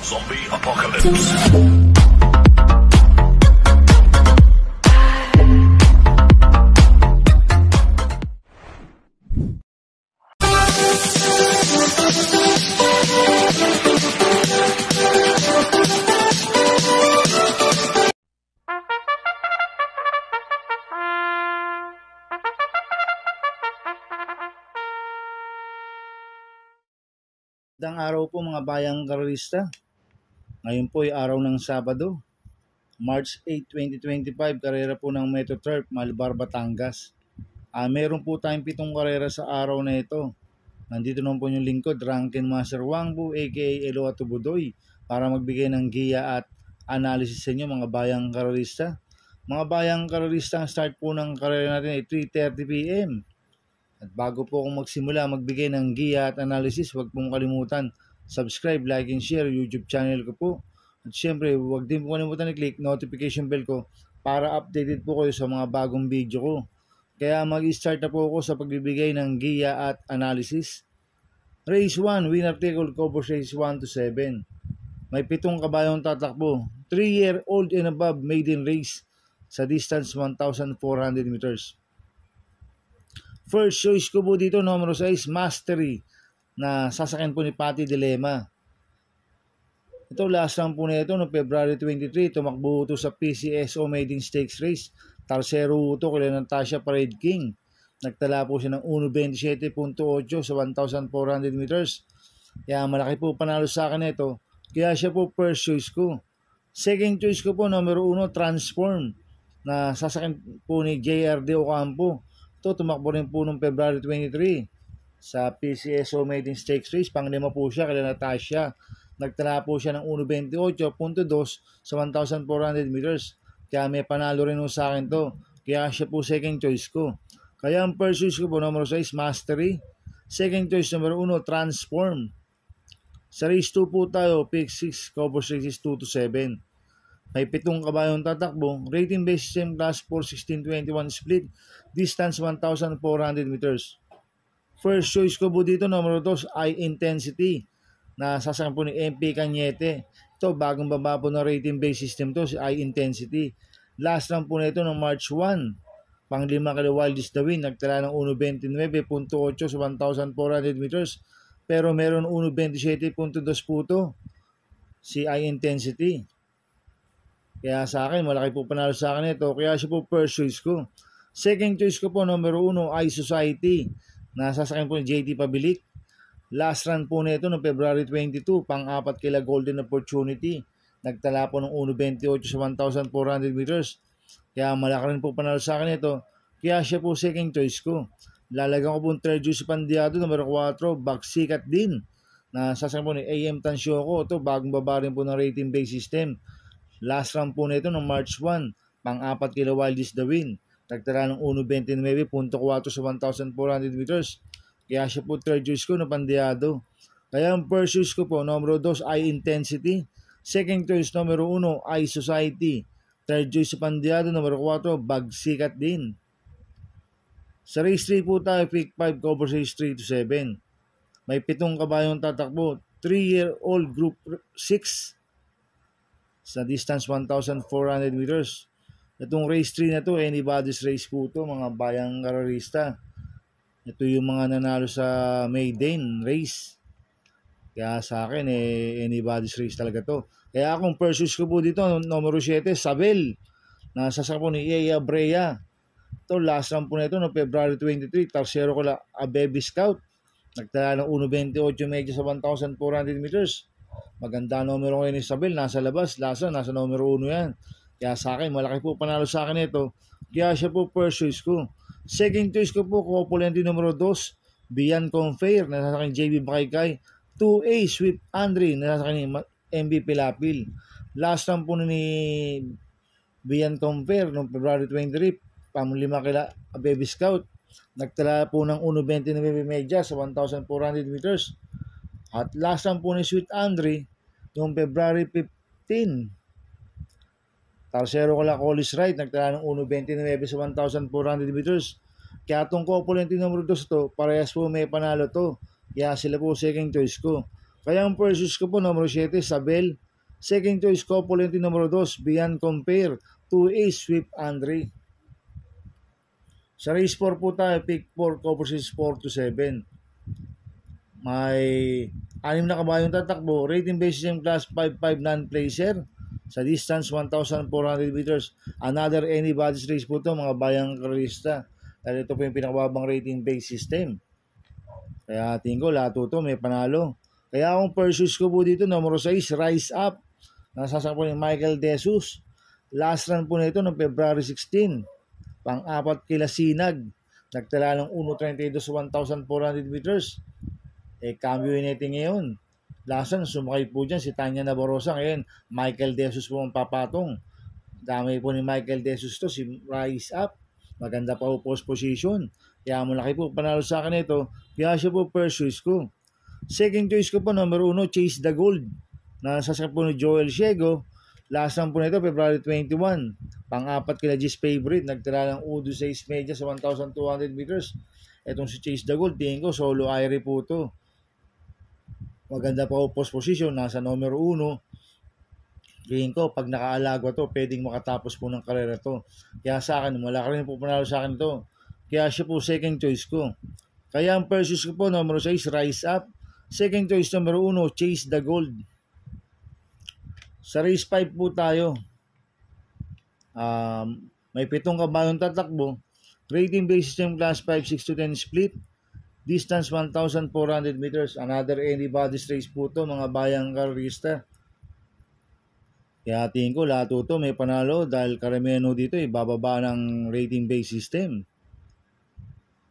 Zombie Apocalypse. Magandang araw po mga bayang karalista. Ngayon po ay araw ng Sabado, March 8, 2025, karera po ng Metro Turf, Malbar, Batangas. Meron po tayong 7 karera sa araw na ito. Nandito naman po yung lingkod, Rankin Master Wangbu aka Elo Atubudoy, para magbigay ng giya at analysis sa inyo mga bayang karalista. Mga bayang karalista, ang start po ng karera natin ay 3:30 PM. At bago po akong magsimula magbigay ng giya at analysis, huwag pong kalimutan subscribe, like, and share YouTube channel ko po. At syempre, huwag din po kalimutan i-click notification bell ko para updated po kayo sa mga bagong video ko. Kaya mag-start na po ako sa pagbibigay ng giya at analysis. Race 1, winner take all covers race 1 to 7. May 7 kabayong tatakbo. 3-year-old and above maiden race sa distance 1,400 meters. First choice ko po dito, numero 6, Mastery, na sasakyan po ni Patty Dilema. Ito, last round po na ito, no February 23, tumakbo ito sa PCSO Maiden Stakes Race. Tarsero ito kay Natasha Parade King. Nagtala po siya ng 1.27.8 sa 1,400 meters. Kaya malaki po panalo sa akin ito. Kaya siya po first choice ko. Second choice ko po, numero 1, Transform, na sasakyan po ni JRD Ocampo. Ito, tumakbo rin po noong February 23 sa PCSO Maiden Stakes Race. Panglima po siya kay Natasha. Nagtala po siya ng 1.28.2 sa 1,400 meters. Kaya may panalo rin sa akin to. Kaya siya po second choice ko. Kaya ang first choice ko po, numero 6, Mastery. Second choice, numero 1, Transform. Sa race 2 po tayo, pick 6, covers races 2 to 7. May 7 kabayong tatakbo. Rating base system class 4:16:21 split. Distance 1,400 meters. First choice ko po dito, numero 2, High Intensity, na sasakyan po ni MP Cañete. Ito, bagong baba po na rating base system to, si High Intensity. Last round po na ito ng March 1. Panglima kay Wildest the Wind. Nagtala ng 1.29.8 sa 1,400 meters. Pero meron 1.27.2 po ito, si High Intensity. Kaya sa akin, malaki po panalo sa akin ito. Kaya siya po first choice ko. Second choice ko po, numero 1, iSociety, na sasakyan po ni JT Pabilik. Last run po na ito noong February 22, pang-apat kila Golden Opportunity. Nagtala po ng 1.28 sa 1,400 meters. Kaya malaki rin po panalo sa akin ito. Kaya siya po second choice ko. Lalagyan ko po ng third choice Pandiado, numero 4, Bagsikat din, na sasakyan po ni AM Tansyoko. Ito, bagong baba rin po ng rating base system. Last round po na ito ng March 1, pang-apat kila Wildest the Wind. Nagtala ng 1.29.4 sa 1,400 meters. Kaya siya po third choice ko na Pandiado. Kaya ang first choice ko po, numero 2, High Intensity. Second choice, numero 1, iSociety. Third choice sa Pandiado, numero 4, Bagsikat din. Sa race 3 po tayo, pick 5, covers race 3 to 7. May 7 kabayong tatakbo. 3-year-old group 6 sa distance 1,400 meters. Itong race 3 na to, anybody's race po to, mga bayang karalista. Ito yung mga nanalo sa maiden race. Kaya sa akin, anybody's race talaga to. Kaya akong first choice ko po dito, numero 7, Sabel, na sasakyan po ni Yaya Brea. Ito, last round po na ito, no February 23, tarsero ko a Baby Scout. Nagtala ng 1.28 medyo sa 1,400 meters. Maganda numero ngayon ni Isabel, nasa labas, nasa numero 1 yan. Kaya sa akin, malaki po panalo sa akin ito. Kaya siya po first choice ko. Second choice ko po, Copulente numero 2, Bian Confair, nasa akin JB Bakaykay. 2A, Sweet Andre, nasa akin MB Pilapil. Last round po ni Bian Confair noong February 23, pamulima kila Baby Scout. Nagtala po ng 1.29 medya sa 1,400 meters. At last round po ni Sweet Andre noong February 15. Tarsero kala Collis Wright, nagtala ng 1.29 sa 1,400 meters. Kaya itong Copulente numero 2 to, parehas po may panalo to. Kaya sila po second choice ko. Kaya ang first choice ko po, numero 7, Sabel. Second choice ko, Polente numero 2, Beyond Compare. 2A, Swift Andre. Sa race 4 po tayo, pick 4, coverage 4 to 7. May 6 na kabayong tatakbo. Rating basis yung class 5-5 non-placer. Sa distance 1,400 meters. Another anybody's race po to, mga bayang karista. Dahil ito po yung pinakababang rating base system. Kaya tingin ko lahat ito may panalo. Kaya akong first choice ko po dito, numero 6, Rise Up. Nasasaka po ni Michael De Jesus. Last run po nito noong February 16. Pang-apat kila Sinag. Nagtala ng 1.32 sa 1,400 meters. Cambio natin ngayon. Last run, sumakay po dyan si Tanya Nabarosa. Ngayon, Michael De Jesus po ang papatong. Dami po ni Michael De Jesus to, si Rise Up. Maganda pa po post position. Kaya malaki po panalo sa akin ito. Kaya siya po first choice ko. Second choice ko po, numero 1, Chase the Gold. Nasasakyan po ni Joel Ciego. Last run po nito, February 21. Pang-apat kila G's favorite. Nagtala ng 1.6 media sa 1,200 meters. Itong si Chase the Gold, tingin ko, solo Irie po to. Maganda pa po post position. Nasa numero 1. Tingin ko, pag nakaalagwa to, pwedeng makatapos po ng karera to. Kaya sa akin, malaki rin po panalo sa akin to. Kaya siya po second choice ko. Kaya ang first choice ko po, numero 6, Rise Up. Second choice, numero 1, Chase the Gold. Sa race 5 po tayo. May 7 kabayong tatakbo. Rating basis yung class 5, 6 to 10 split. Distance 1,400 meters. Another anybody's race po to, mga bayang karista. Kaya tingin ko lahat ito may panalo dahil karamihan dito bababa ng rating base system.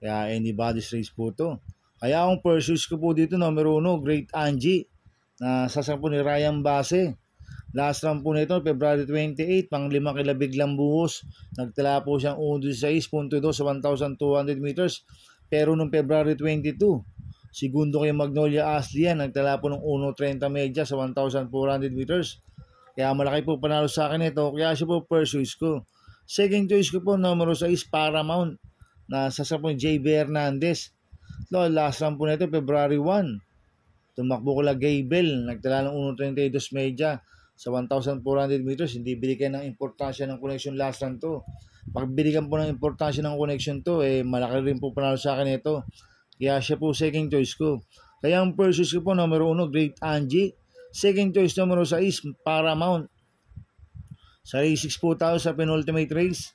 Kaya anybody's race po to. Kaya ang first choice ko po dito, numero 1, Great Angie. Na sasakyan po ni Ryan Base. Last run po nito, February 28, pang 5 kila Biglang Buhos. Nagtala po siyang 1.16.2 sa 1,200 meters. Pero nung February 22, segundo kay Magnolia Aslian, nagtala po ng 1.30 media sa 1,400 meters. Kaya malaki po panalo sa akin ito. Kaya siya po first choice ko. Second choice ko po, numero 6, Paramount. Na sasakyan po ni J.B. Hernandez. No, last run po nito, February 1. Tumakbo ko la Gable. Nagtala ng 1.32 media sa 1,400 meters. Hindi binigyan ng importansya ng connection last run to. Pag binigyan po ng importansya ng connection to, malaki rin po panalo sa akin ito. Kaya siya po second choice ko. Kaya ang first choice ko po, numero 1, Great Angie. Second choice, numero 6, Paramount. Sa race 6 po tayo sa penultimate race.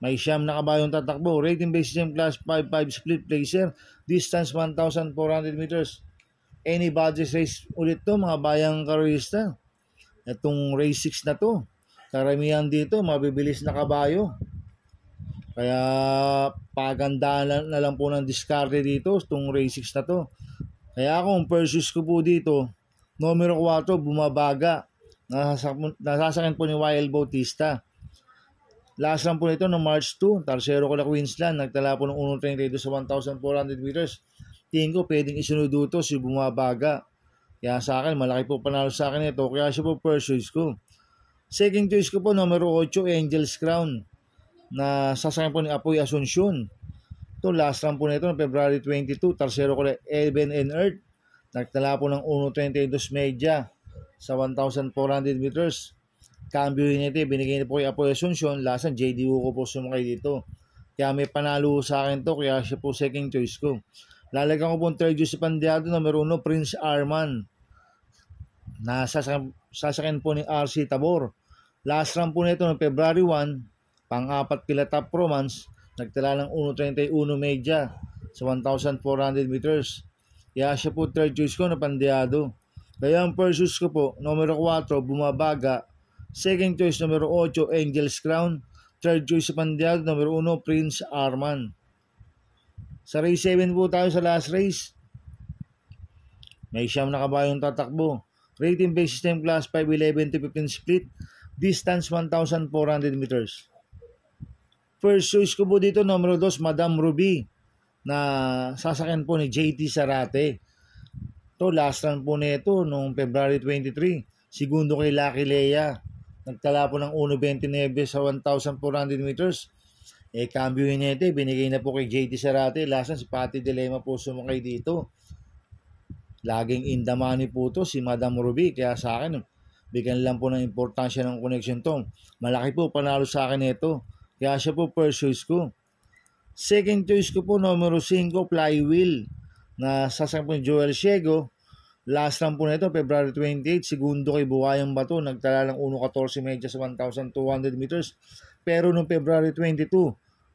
May siyam na kabayong tatakbo. Rating basis yung class 5-5 split placer. Distance 1,400 meters. Anybody's race ulit to, mga bayang karista. Itong race 6 na to, karamihan dito, mabibilis na kabayo. Kaya pagandaan na lang po ng discarte dito, itong race 6 na to. Kaya akong first choice ko po dito, numero 4, Bumabaga. Nasasakyan po ni Wild Bautista. Last run po nito no March 2, Tarsero ko la Queensland. Nagtala po ng 1.32 sa 1,400 meters. Tingin ko pwedeng isunod dito si Bumabaga. Kaya sa akin, malaki po panalo sa akin ito. Kaya siya po first choice ko. Second choice ko po, numero 8, Angel's Crown. Na sasakyan po ni Apoy Asuncion. Ito, last run po nito, February 22. Tarsero ko na Heaven and Earth. Nagtala po ng 1.32 media sa 1,400 meters. Cambio nito, binigay niya po kay Apoy Asuncion. Last run, JD Wuko po sumakay dito. Kaya may panalo sa akin to. Kaya siya po second choice ko. Lalagyan ko po third choice sa pandiado, numero 1, Prince Arman. Na sasakyan po ni RC Tabor. Last run po nito noong February 1, pang-apat kila Top Romance, nagtala ng 1.31 media sa 1,400 meters. Kaya siya po third choice ko na pandiado. Kaya ang first choice ko po, numero 4, Bumabaga. Second choice, numero 8, Angel's Crown. Third choice sa pandiado, numero 1, Prince Arman. Sa race 7 po tayo sa last race. May siyam na kabayong tatakbo. Rating base system class 5-11 to 15 split. Distance 1,400 meters. First choice ko po dito, numero 2, Madam Ruby. Na sasakyan po ni JT Sarate. Ito, last run po nito noong February 23. Segundo kay Lucky Lea. Nagtala po ng 1.29 sa 1,400 meters. Cambio nito, binigay na po kay JT Sarate. Last run, si Patty Dilema po sumakay dito. Laging in the money po to si Madam Ruby. Kaya sa akin, bigyan lang po ng importansya ng connection to. Malaki po panalo sa akin ito. Kaya siya po first choice ko. Second choice ko po, numero 5, Flywheel. Na sasakyan po ni Joel Ciego. Last run po nito, February 28, segundo kay Buhayang Bato. Nagtala ng 1.14 medya sa 1,200 meters. Pero noong February 22,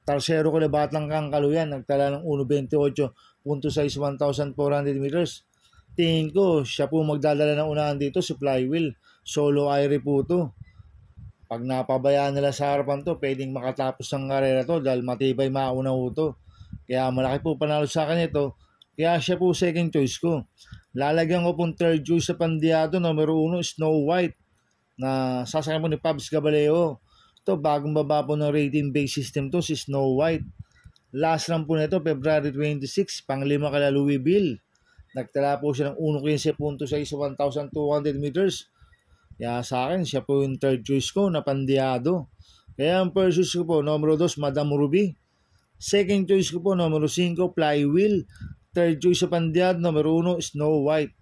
Tarsero kay Batang Kangkaluyan. Nagtala ng 1.28.6 1,400 meters. Tingin ko, siya po magdadala ng unahan dito si Flywheel. Solo Irie po to. Pag napabayaan nila sa harapan to, pwedeng makatapos ng karera to dahil matibay mauna po to. Kaya malaki po panalo sa akin ito. Kaya siya po second choice ko. Lalagyan ko pong third choice sa Pandiado, numero 1, Snow White, na sasakyan po ni Pabs Gabaleo. Ito, bagong baba po ng rating-based system to, si Snow White. Last run po nito, February 26, panglima kala Louisville. Nagtala po siya ng 1.15.6 sa 1,200 meters. Kaya sa akin, siya po yung third choice ko na Pandiado. Kaya ang first choice ko po, numero 2, Madam Ruby. Second choice ko po, numero 5, Flywheel. Third choice sa Pandiado, numero 1, Snow White.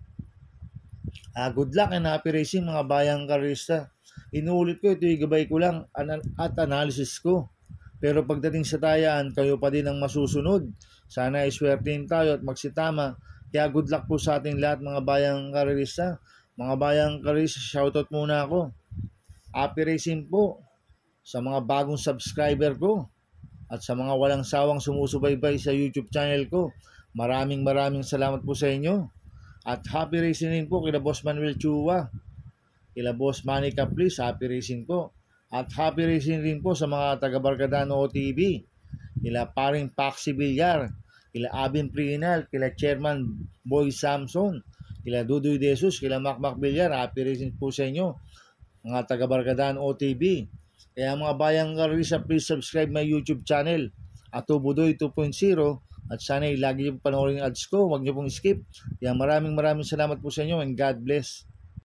Good luck and happy racing mga bayang karista. Inuulit ko, ito yung gabay ko lang at analysis ko. Pero pagdating sa tayaan, kayo pa din ang masusunod. Sana iswertein tayo at magsitama. Kaya good luck po sa ating lahat mga bayang karista. Mga bayang karista, shoutout muna ako. Happy racing po sa mga bagong subscriber ko at sa mga walang sawang sumusubaybay sa YouTube channel ko. Maraming salamat po sa inyo. At happy racing rin po kila Boss Manuel Chua, kila Boss Manny Caplis, happy racing po. At happy racing rin po sa mga taga-Barkadano OTV, kila Paring Paxi Villar, kila Abin Prinal, kila Chairman Boy Samson, kila Dudoy Desus, kila Macmac Villar, happy racing po sa inyo, mga taga-Barkadano OTV. Kaya mga bayang karisa, please subscribe my YouTube channel, Atubudoy 2.0. At sana lagi yung panoorin yung ads ko, huwag niyo pong skip. Kaya maraming salamat po sa inyo and God bless.